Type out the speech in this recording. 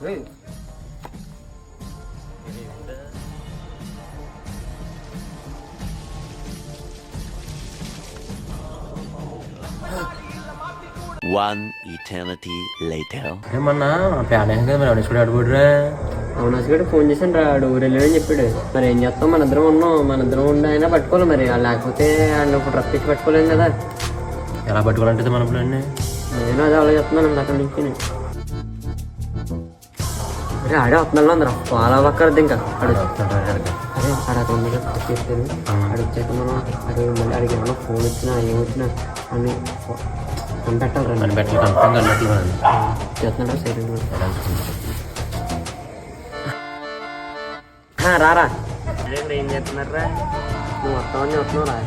One eternity later. ఏమన్నా pan కదా మరి అడుచుకుని అడుగుడ్రా. అవునసుగడు ఫోన్ చేసాను రా ఊరు వెళ్ళాడని చెప్పాడు. మరి ఏం చేస్తాం, మన ఇద్దరం ఉన్నాం, మన ఇద్దరం ఉండి అయినా పట్టుకోవాలి. మరి లేకపోతే ఆయన ఇప్పుడు రప్పించి పట్టుకోలేము కదా. ఎలా పట్టుకోవాలంటే మన ప్లాన్ నేను అదే ఆలోచిస్తున్నాను అక్కడి నుంచి. అరే ఆడే వస్తున్నాను అందరం చాలా పక్కరద్దు ఇంకా అదే అక్కడ ఉంది కదా చెప్పారు. అడిగాక మనం అదే మళ్ళీ అడిగి ఏమన్నా ఫోన్ వచ్చినా ఏమొచ్చినా అని పెట్టాలి చేస్తున్నారా సైలెంట్ రారా ఏం చేస్తున్నారా నువ్వు వస్తావని చెప్తున్నావు రా.